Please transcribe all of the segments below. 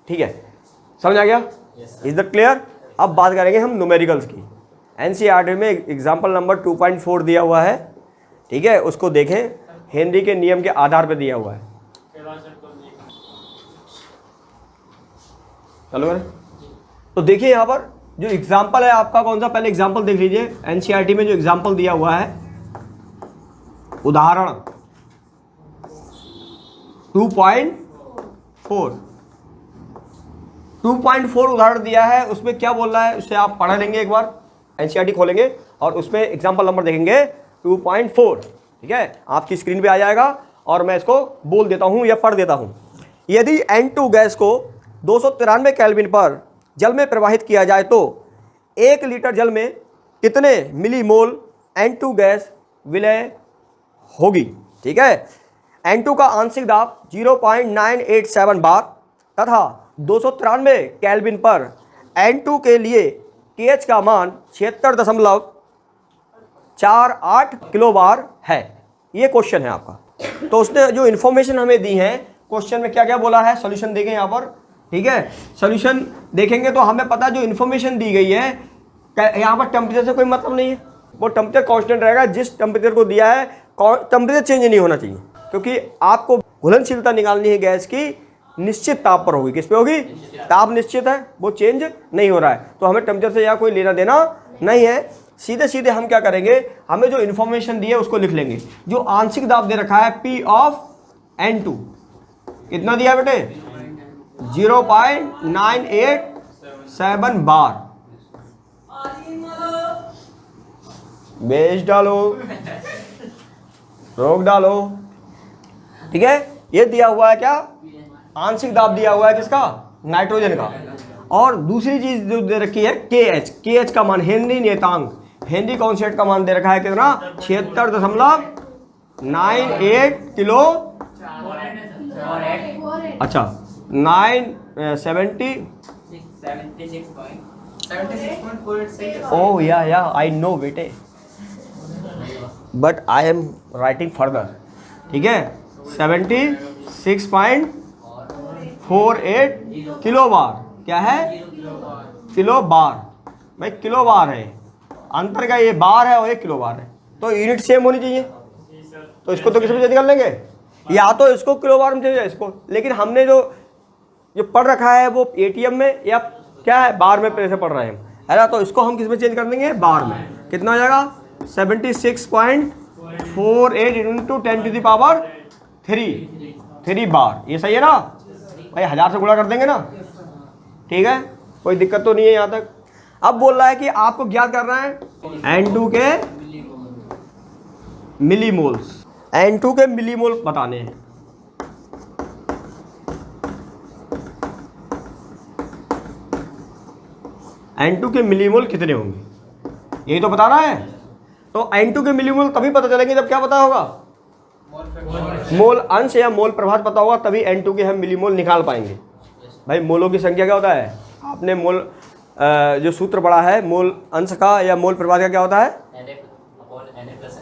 ठीक है, समझ आ गया? Is the clear? अब बात करेंगे हम न्यूमेरिकल्स की। एनसीईआरटी में एग्जाम्पल नंबर 2.4 दिया हुआ है, ठीक है, उसको देखें, हेनरी के नियम के आधार पर दिया हुआ है। चलो करें। तो देखिए यहाँ पर जो एग्जाम्पल है आपका कौन सा, पहले एग्जाम्पल देख लीजिए। एनसीईआरटी में जो एग्जाम्पल दिया हुआ है, उदाहरण 2.4 उदाहरण दिया है। उसमें क्या बोल रहा है उससे आप पढ़ लेंगे, एक बार एनसीईआरटी खोलेंगे और उसमें एग्जाम्पल नंबर देखेंगे 2.4, ठीक है, आपकी स्क्रीन पे आ जाएगा और मैं इसको बोल देता हूं या पढ़ देता हूं। यदि N2 गैस को 293 केल्विन पर जल में प्रवाहित किया जाए तो 1 लीटर जल में कितने मिलीमोल N2 गैस विलय होगी, ठीक है। N2 का आंशिक दाब 0.987 बार तथा 293 केल्विन पर N2 के लिए KH का मान 76.48 किलो बार है। ये क्वेश्चन है आपका। तो उसने जो इन्फॉर्मेशन हमें दी है, क्वेश्चन में क्या क्या बोला है, सॉल्यूशन देखें यहाँ पर, ठीक है। सॉल्यूशन देखेंगे तो हमें पता जो इन्फॉर्मेशन दी गई है, यहाँ पर टेम्परेचर से कोई मतलब नहीं है, वो टेम्परेचर कांस्टेंट रहेगा। जिस टेम्परेचर को दिया है टेम्परेचर चेंज नहीं होना चाहिए, क्योंकि आपको घुलनशीलता निकालनी है गैस की, निश्चित ताप पर होगी। किस पे होगी? ताप निश्चित है, वो चेंज नहीं हो रहा है, तो हमें टेम्परेचर से यहाँ कोई लेना देना नहीं है। सीधे सीधे हम क्या करेंगे, हमें जो इन्फॉर्मेशन दी है उसको लिख लेंगे। जो आंशिक दाब दे रखा है P ऑफ N2 कितना दिया बेटे? 0.987 बार। बेच डालो, रोक डालो, ठीक है। ये दिया हुआ है क्या? आंशिक दाब दिया हुआ है किसका? नाइट्रोजन का। और दूसरी चीज जो दे रखी है KH, KH का मान हेनरी नियतांक, हेनरी कॉन्स्टेंट का मान दे रखा है कितना? 76.98 किलो, अच्छा 76.46 ओह या आई नो बेटे, but I am writing further, ठीक है। 76.48 किलो बार, क्या है? किलो बार, भाई किलो बार है, अंतर का ये बार है और ये किलो बार है, तो यूनिट सेम होनी चाहिए। तो इसको तो किस में चेंज कर लेंगे, या तो इसको किलो बार में चेंज है इसको, लेकिन हमने जो पढ़ रखा है वो ATM में या क्या है, बार में पैसे पढ़ रहे हैं, है ना। तो इसको हम किस में चेंज कर देंगे? बार में। कितना हो जाएगा? 76.48 इंटू 10⁻³ बार। ये सही है ना भाई? 1000 से गुणा कर देंगे ना, ठीक है, कोई दिक्कत तो नहीं है यहाँ तक। अब बोल रहा है कि आपको ज्ञात करना है N2 के मिलीमोल्स, N2 के मिलीमोल बताने हैं। N2 के मिलीमोल कितने होंगे, यही तो बताना है। तो N2 के मिलीमोल तभी पता चलेंगे जब क्या पता होगा? मोल अंश या मोल प्रभाव पता होगा, तभी N2 के हम मिलीमोल निकाल पाएंगे। भाई मोलों की संख्या क्या होता है? आपने मोल जो सूत्र पढ़ा है, मोल अंश का या मोल प्रभाव का क्या होता है?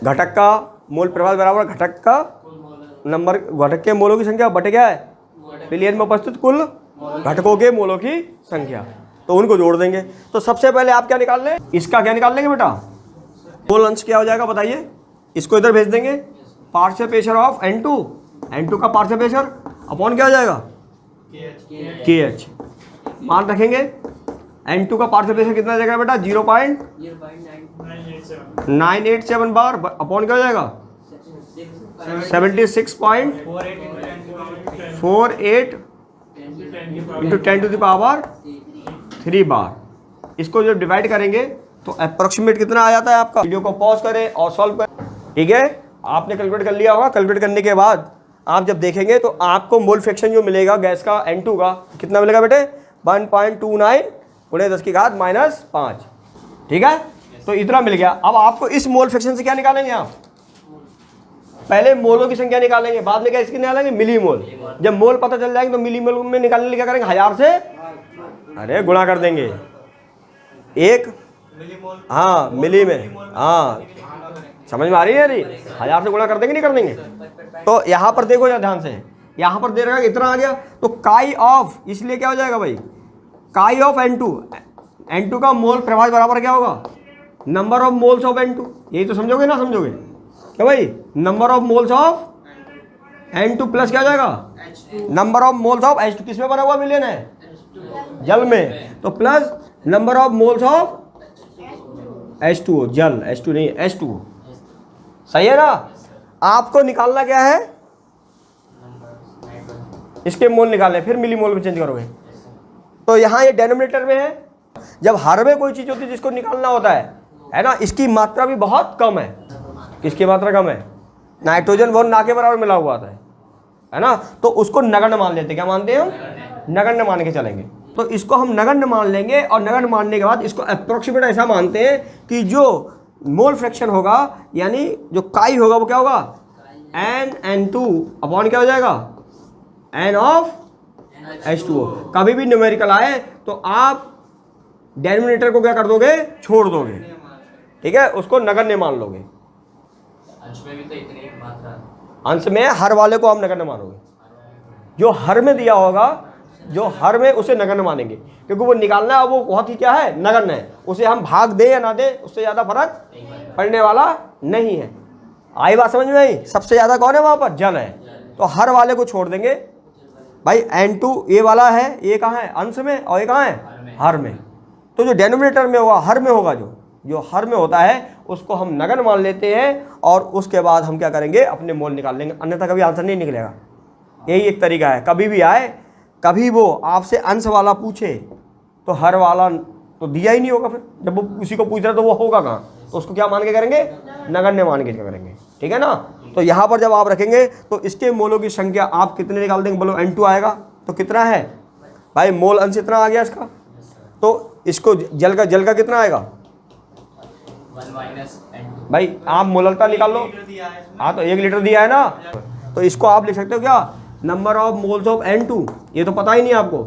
घटक का मोल प्रभाव बराबर घटक का नंबर, घटक के मोलों की संख्या बटे क्या है? विलयन में उपस्थित कुल घटकों के मोलों की संख्या, तो उनको जोड़ देंगे। तो सबसे पहले आप क्या निकाल लें? इसका क्या निकाल लेंगे बेटा? मोल अंश क्या हो जाएगा बताइए? इसको इधर भेज देंगे, पार्शियल प्रेशर ऑफ N2 का पार्शियल प्रेशर अपॉन क्या हो जाएगा? KH। मान रखेंगे N2 का पार्शियल प्रेशर कितना जाएगा बेटा? 0.987 बार अपॉन क्या हो जाएगा? 76.48 इंटू 10⁻³ बार। इसको जब डिवाइड करेंगे तो अप्रोक्सीमेट कितना आ जाता है आपका? वीडियो को पॉज करें और सॉल्व करें, ठीक है। आपने कैलकुलेट कर लिया होगा। कैलकुलेट करने के बाद आप जब देखेंगे तो आपको मोल फ्रैक्शन जो मिलेगा गैस का N2 का कितना मिलेगा बेटे? 1.29 × 10⁻⁵, ठीक है। तो इतना मिल गया। अब आपको इस मोल फ्रैक्शन से क्या निकालेंगे आप? पहले मोलों की संख्या निकालेंगे, बाद में क्या इसकी निकालेंगे? मिलीमोल। जब मोल पता चल जाएंगे तो मिलीमोल में निकालने के लिए क्या करेंगे? 1000 से अरे गुणा कर देंगे, एक हाँ मिली में, हाँ समझ में आ रही है? 1000 से गुणा कर देंगे नहीं कर देंगे? तो यहाँ पर देखो ध्यान से, यहाँ पर दे रखा है इतना आ गया, तो काई ऑफ, इसलिए क्या हो जाएगा भाई, काई ऑफ N2, N2 का मोल प्रभाज बराबर क्या होगा, number of moles of N2। यही तो समझोगे ना, समझोगे क्या भाई, number of moles of N2 plus क्या हो जाएगा, number of moles of H2, किस में बना हुआ विलेन है, जल में, तो plus number of moles of H2O, जल, H2 नहीं H2O, सही है ना। आपको निकालना क्या है, इसके मोल निकालने, फिर मिली मोल में चेंज करोगे। तो यहाँ ये डेनोमिनेटर में है, जब हर में कोई चीज़ होती है जिसको निकालना होता है ना, इसकी मात्रा भी बहुत कम है। किसकी मात्रा कम है, नाइट्रोजन बहुत ना के बराबर मिला हुआ आता है ना, तो उसको नगण्य मान लेते हैं। क्या मानते हैं हम, नगण्य मान के चलेंगे। तो इसको हम नगण्य मान लेंगे, और नगण्य मानने के बाद इसको अप्रोक्सीमेट ऐसा मानते हैं कि जो मोल फ्रैक्शन होगा, यानी जो काई होगा वो क्या होगा, N2 अपॉन क्या हो जाएगा, N ऑफ H2O। कभी भी न्यूमेरिकल आए तो आप डेनोमिनेटर को क्या कर दोगे, छोड़ दोगे, ठीक है, उसको नगण्य मान लोगे। अंश में भी तो इतनी मात्रा, अंश में हर वाले को हम नगण्य मानोगे, जो हर में दिया होगा, जो हर में उसे नगण्य मानेंगे, क्योंकि वो निकालना है, वो बहुत ही क्या है, नगण्य है। उसे हम भाग दे या ना दे, उससे ज़्यादा फर्क पड़ने वाला नहीं है। आई बात समझ में आई, सबसे ज़्यादा कौन है वहाँ पर, जल है, तो हर वाले को छोड़ देंगे भाई। N2 ये वाला है, ये कहाँ है, अंश में, और ये कहाँ है, हर में। तो जो डेनोमिनेटर में होगा, हर में होगा, जो हर में होता है उसको हम नगण्य मान लेते हैं, और उसके बाद हम क्या करेंगे, अपने मोल निकाल लेंगे, अन्यथा कभी आंसर नहीं निकलेगा। यही एक तरीका है। कभी भी आए, कभी वो आपसे अंश वाला पूछे तो हर वाला तो दिया ही नहीं होगा, फिर जब वो उसी को पूछ रहा तो वो होगा कहाँ, तो उसको क्या मान के करेंगे, नगण्य मान के करेंगे, ठीक है ना। तो यहाँ पर जब आप रखेंगे तो इसके मोलों की संख्या आप कितने निकाल देंगे, बोलो N2 आएगा तो कितना है भाई, मोल अंश इतना आ गया इसका, तो इसको जल का कितना आएगा 1 - भाई, आप मोललता निकाल लो। हाँ, तो 1 लीटर दिया है ना, तो इसको आप लिख सकते हो क्या, number of moles of N2, ये तो पता ही नहीं आपको,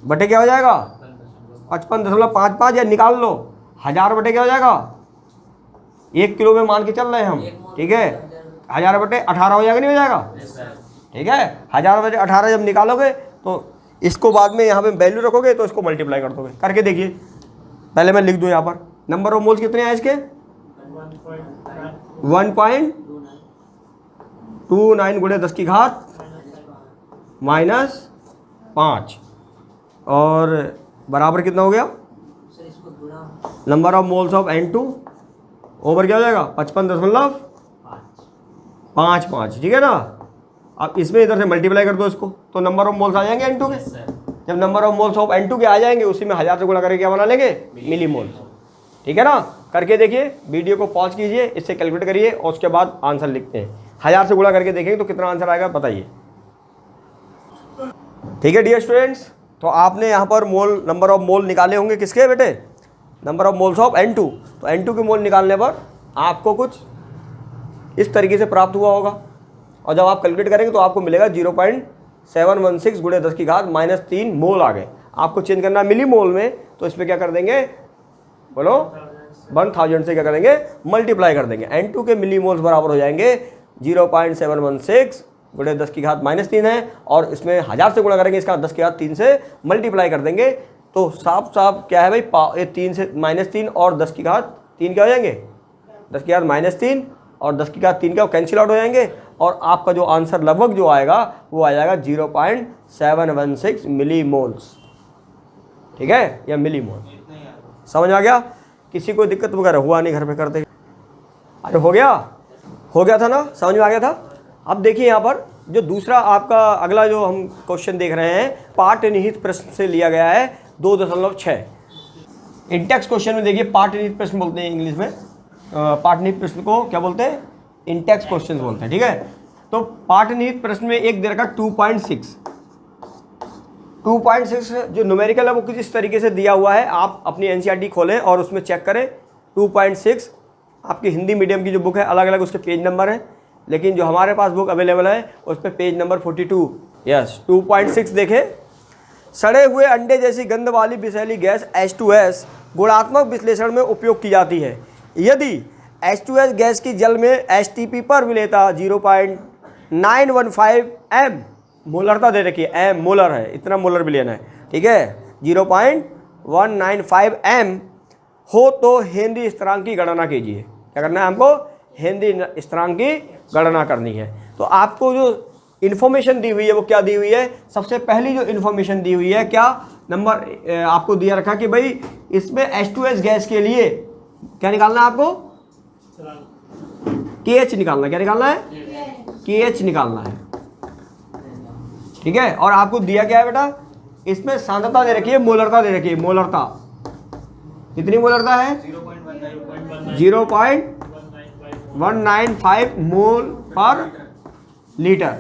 बटे क्या हो जाएगा 55.55, या निकाल लो 1000 बटे क्या हो जाएगा, 1 किलो में मान के चल रहे हैं हम, ठीक है, 1000 बटे 18 हो जाएगा, नहीं हो जाएगा, ठीक है। 1000 बटे 18 जब निकालोगे तो इसको बाद में यहाँ पे वैल्यू रखोगे, तो इसको मल्टीप्लाई कर दोगे, करके देखिए। पहले मैं लिख दूँ यहाँ पर, नंबर ऑफ मोल्स कितने हैं इसके, 1.29 गुणे 10 की घात -5, और बराबर कितना हो गया, number of moles of N2 over क्या हो जाएगा 55.55, ठीक है ना। अब इसमें इधर से मल्टीप्लाई कर दो इसको, तो नंबर ऑफ मोल्स आ जाएंगे N2 के। जब number of moles of N2 के आ जाएंगे, उसी में 1000 से गुणा करके क्या बना लेंगे, मिली मोल्स, ठीक है ना। करके देखिए, वीडियो को पॉज कीजिए, इससे कैलकुलेट करिए, और उसके बाद आंसर लिखते हैं। 1000 से गुणा करके देखेंगे तो कितना आंसर आएगा बताइए, ठीक है डियर स्टूडेंट्स। तो आपने यहाँ पर मोल, नंबर ऑफ मोल निकाले होंगे किसके बेटे, number of moles of N2। तो N2 के मोल निकालने पर आपको कुछ इस तरीके से प्राप्त हुआ होगा, और जब आप कैलकुलेट करेंगे तो आपको मिलेगा 0.716 गुणे 10 की घात -3 मोल आ गए। आपको चेंज करना मिली मोल में, तो इसमें क्या कर देंगे, बोलो 1000 से क्या करेंगे, मल्टीप्लाई कर देंगे। N2 के मिली मोल्स बराबर हो जाएंगे 0.716 गुणे 10 की घात -3 है, और इसमें 1000 से गुणा करेंगे, इसका 10 की घात 3 से मल्टीप्लाई कर देंगे, तो साफ साफ क्या है भाई, ये 3 से -3 और 10 की घात 3 क्या हो जाएंगे, 10 की घात -3 और 10 की घात 3 क्या कैंसिल आउट हो जाएंगे, और आपका जो आंसर लगभग जो आएगा वो आ जाएगा 0.716 मिली मोल्स, ठीक है, या मिली मोल। समझ आ गया, किसी को दिक्कत वगैरह हुआ नहीं, घर पे करते, अरे हो गया था ना, समझ में आ गया था। अब देखिए यहाँ पर जो दूसरा आपका अगला जो हम क्वेश्चन देख रहे हैं, पाठ निहित प्रश्न से लिया गया है 2.6। इंटेक्स क्वेश्चन में देखिए, पाठ निहित प्रश्न बोलते हैं इंग्लिश में, पाठ निहित प्रश्न को क्या बोलते हैं, इंटेक्स क्वेश्चन बोलते हैं, ठीक है। तो पाठ निहित प्रश्न में एक दे रखा 2.6 जो न्यूमेरिकल है वो कुछ इस तरीके से दिया हुआ है। आप अपनी NCERT खोलें और उसमें चेक करें। 2.6 आपकी हिंदी मीडियम की जो बुक है, अलग अलग उसके पेज नंबर है, लेकिन जो हमारे पास बुक अवेलेबल है उस पर पेज नंबर 42। यस, 2.6 देखें, सड़े हुए अंडे जैसी गंध वाली विषैली गैस H2S गुणात्मक विश्लेषण में उपयोग की जाती है। यदि H2S गैस की जल में STP पर विलेयता 0.915 m मोलरता दे रखी है, एम मोलर है, इतना मोलर विलयन है, ठीक है, 0.195 एम हो तो हेनरी स्थिरांक की गणना कीजिए। क्या करना है हमको? हेनरी स्थिरांक की गणना करनी है। तो आपको जो इन्फॉर्मेशन दी हुई है वो क्या दी हुई है? सबसे पहली जो इन्फॉर्मेशन दी हुई है क्या नंबर आपको दिया रखा कि भाई इसमें H2S गैस के लिए क्या निकालना है आपको? KH निकालना। क्या निकालना है? KH निकालना है, ठीक है। और आपको दिया क्या है बेटा? इसमें सांद्रता दे रखी है, मोलरता दे रखी है। मोलरता कितनी मोलरता है? 0.195 मोल पर लीटर,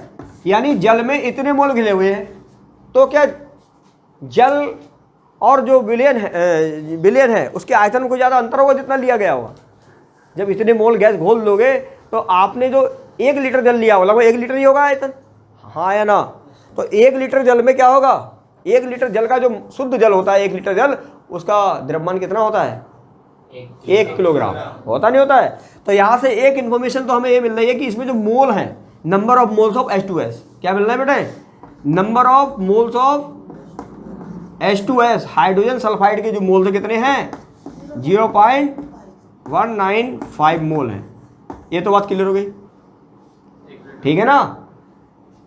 यानी जल में इतने मोल घिले हुए हैं। तो क्या जल और जो विलयन है उसके आयतन में कोई ज़्यादा अंतर होगा जितना लिया गया होगा? जब इतने मोल गैस घोल दोगे तो आपने जो 1 लीटर जल लिया होगा, लगभग 1 लीटर ही होगा आयतन, हाँ या ना? तो 1 लीटर जल में क्या होगा? 1 लीटर जल का जो शुद्ध जल होता है, 1 लीटर जल, उसका द्रव्यमान कितना होता है? 1 किलोग्राम होता नहीं होता है? तो यहाँ से एक इन्फॉर्मेशन तो हमें ये मिल रही है कि इसमें जो मोल है, number of moles of H2S, क्या मिल रहा है बेटे? Number of moles of H2S, hydrogen sulphide के जो मोल थे कितने हैं? 0.195 मोल है। ये तो बात क्लियर हो गई, ठीक है ना?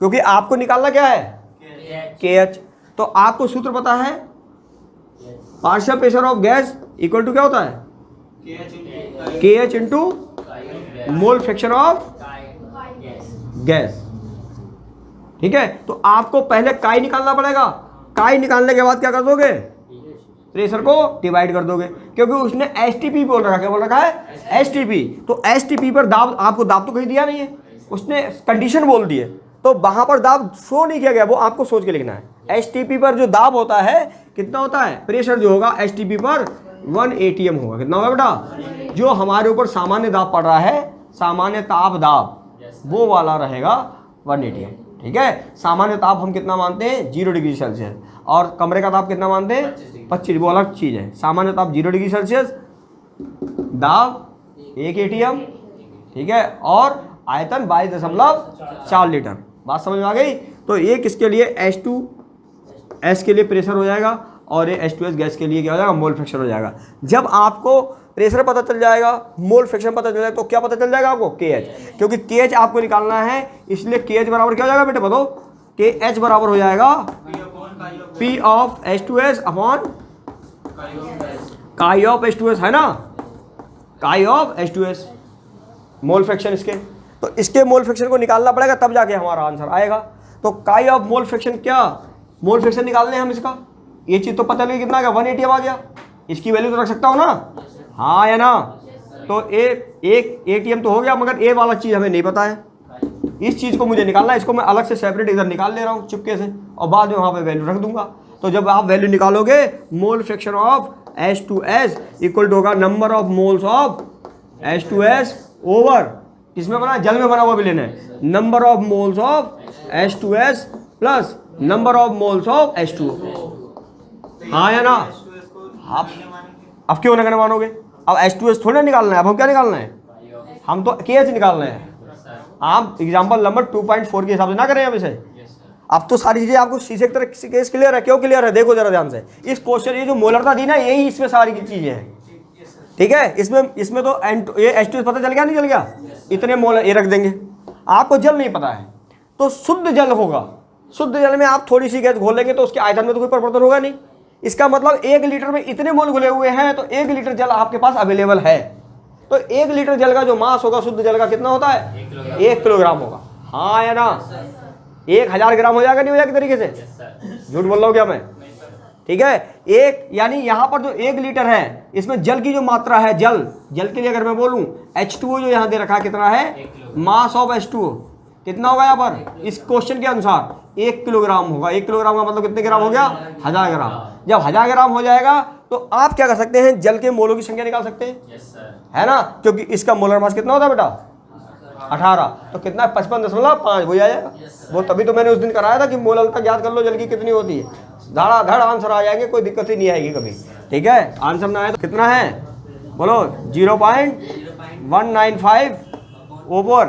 क्योंकि आपको निकालना क्या है? KH। तो आपको सूत्र पता है, partial pressure of gas equal to क्या होता है? KH into mole fraction of gas, ठीक है। तो आपको पहले काई निकालना पड़ेगा। काई निकालने के बाद क्या कर दोगे? प्रेशर को डिवाइड कर दोगे, क्योंकि उसने STP बोल रखा है। क्या बोल रखा है? STP। तो STP पर दाब, आपको दाब तो कहीं दिया नहीं है, उसने कंडीशन बोल दी है, तो वहां पर दाब शो नहीं किया गया, वो आपको सोच के लिखना है। STP पर जो दाब होता है कितना होता है? प्रेशर जो होगा STP पर 1 ATM होगा। कितना होगा बेटा? जो हमारे ऊपर सामान्य दाब पड़ रहा है, सामान्य ताप दाब, वो वाला रहेगा 1 ATM, ठीक है। सामान्य ताप हम कितना मानते हैं? 0 डिग्री सेल्सियस। और कमरे का ताप कितना मानते हैं? 25, वो अलग चीज़ है। सामान्य ताप 0 डिग्री सेल्सियस, दाब 1 ATM, ठीक है, और आयतन 22.4 लीटर। बात समझ में आ गई? तो ये किसके लिए? H2S के लिए प्रेशर हो जाएगा, और ये H2S गैस के लिए क्या हो जाएगा? मोल फ्रैक्शन हो जाएगा। जब आपको प्रेशर पता चल जाएगा, मोल फ्रैक्शन पता चल जाएगा, तो क्या पता चल जाएगा आपको? KH। क्योंकि KH आपको निकालना है, इसलिए KH बराबर क्या हो जाएगा बेटे? बताओ। KH बराबर हो जाएगा P ऑफ H2S अपॉन काई ऑफ H2S, है ना? काई ऑफ H2S मोल फ्रैक्शन इसके। तो इसके मोल फ्रैक्शन को निकालना पड़ेगा, तब जाके हमारा आंसर आएगा। तो काई ऑफ मोल फ्रैक्शन, क्या मोल फ्रैक्शन निकालने हैं हम इसका? ये चीज़ तो पता नहीं कितना का 1 ATM आ गया, इसकी वैल्यू तो रख सकता हूँ ना, हाँ या ना? तो एक ATM तो हो गया, मगर ये वाला चीज़ हमें नहीं पता है। इस चीज़ को मुझे निकालना है, इसको मैं अलग से सेपरेट इधर निकाल ले रहा हूँ चुपके से, और बाद में वहाँ पे वैल्यू रख दूंगा। तो जब आप वैल्यू निकालोगे, mole fraction of H2S equal to होगा number of moles of H2S over, इसमें बना जल में बना हुआ विलेन है, number of moles of H2S plus number of moles of H2O, हाँ या ना? अब क्यों ना मानोगे? अब H2S थोड़ा निकालना है, अब हम क्या निकालना है? हम तो KH निकालना है। आप एग्जांपल नंबर 2.4 के हिसाब से ना करें अब इसे। अब तो सारी चीजें आपको शीशे की तरह केस क्लियर है। क्यों क्लियर है? देखो जरा ध्यान से इस क्वेश्चन, ये जो मोलरता दी ना, यही इसमें सारी की चीजें हैं, ठीक है। इसमें तो ये H2S पता चल गया, नहीं चल गया? इतने मोल ये रख देंगे। आपको जल नहीं पता है, तो शुद्ध जल होगा। शुद्ध जल में आप थोड़ी सी गैस घोलेंगे तो उसके आयतन में तो कोई परिवर्तन होगा नहीं। इसका मतलब 1 लीटर में इतने मोल घुले हुए हैं, तो 1 लीटर जल आपके पास अवेलेबल है। तो 1 लीटर जल का जो मास होगा शुद्ध जल का कितना होता है? 1 किलोग्राम होगा, हाँ या ना? 1000 ग्राम हो जाएगा, नहीं हो जाएगा तरीके से? झूठ बोल रहा हूँ क्या मैं? ठीक है। एक यानी यहाँ पर जो 1 लीटर है, इसमें जल की जो मात्रा है, जल के लिए अगर मैं बोलूँ, H2O जो यहाँ दे रखा है कितना है? मास ऑफ H2O कितना होगा यहाँ पर? इस क्वेश्चन के अनुसार 1 किलोग्राम होगा। 1 किलोग्राम का मतलब कितने ग्राम हो गया? 1000 ग्राम। जब 1000 ग्राम हो जाएगा तो आप क्या कर सकते हैं? जल के मोलों की संख्या निकाल सकते हैं, है ना? क्योंकि इसका मोलर मास कितना होता है बेटा? 18। तो कितना है? 55.5 वही आ जाएगा। वो तभी तो मैंने उस दिन कराया था कि मोलरता ज्ञात कर लो जल की कितनी होती है, धड़ाधड़ आंसर आ जाएंगे, कोई दिक्कत ही नहीं आएगी कभी, ठीक है। आंसर ना आए तो कितना है बोलो? 0.195 ओवर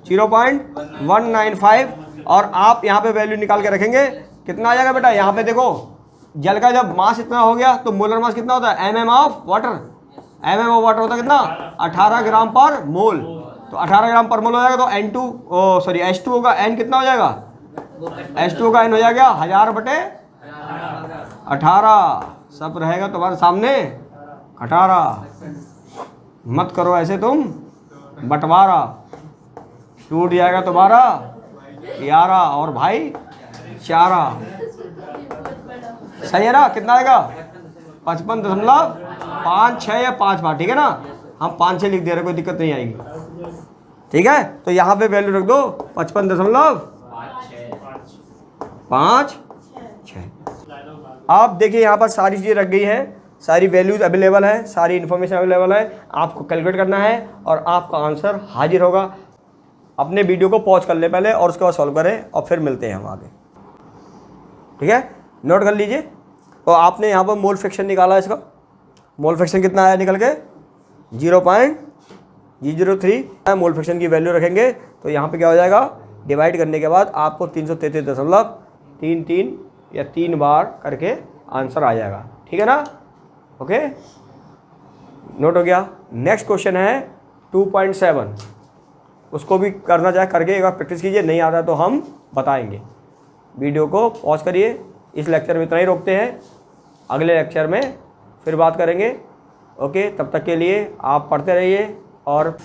0.195 और आप यहाँ पे वैल्यू निकाल के रखेंगे, कितना आ जाएगा बेटा? यहाँ पे देखो, जल का जब मास इतना हो गया तो मोलर मास कितना होता है? mm of water, mm of water होता है कितना? 18 ग्राम पर मोल। तो 18 ग्राम पर मोल हो जाएगा, तो H2O का N कितना हो जाएगा? H2O का N हो जाएगा 1000/18। सब रहेगा तुम्हारे सामने 18। मत करो ऐसे तुम बंटवारा, टूट जाएगा तुम्हारा 11 और भाई 4। सही है ना? कितना आएगा? 55.56 या 5 ठीक है ना? हम 5-6 लिख दे रहे, कोई दिक्कत नहीं आएगी। ठीक है, तो यहाँ पे वैल्यू रख दो 55.56। आप देखिए यहाँ पर सारी चीज़ें रख गई हैं, सारी वैल्यूज अवेलेबल है, सारी इन्फॉर्मेशन अवेलेबल है। आपको कैलकुलेट करना है और आपका आंसर हाजिर होगा। अपने वीडियो को पॉज कर ले पहले और उसके बाद सॉल्व करें और फिर मिलते हैं हम आगे। ठीक है, नोट कर लीजिए। तो आपने यहाँ पर मोल फ्रैक्शन निकाला इसका, मोल फ्रैक्शन कितना आया निकल के? 0.003 मोल फ्रैक्शन की वैल्यू रखेंगे तो यहाँ पे क्या हो जाएगा? डिवाइड करने के बाद आपको 333.33 या 3 बार करके आंसर आ जाएगा। ठीक है ना? ओके, नोट हो गया। नेक्स्ट क्वेश्चन है 2.7, उसको भी करना चाहे करके एक बार प्रैक्टिस कीजिए, नहीं आता तो हम बताएंगे। वीडियो को पॉज करिए, इस लेक्चर में इतना ही रोकते हैं, अगले लेक्चर में फिर बात करेंगे। ओके, तब तक के लिए आप पढ़ते रहिए और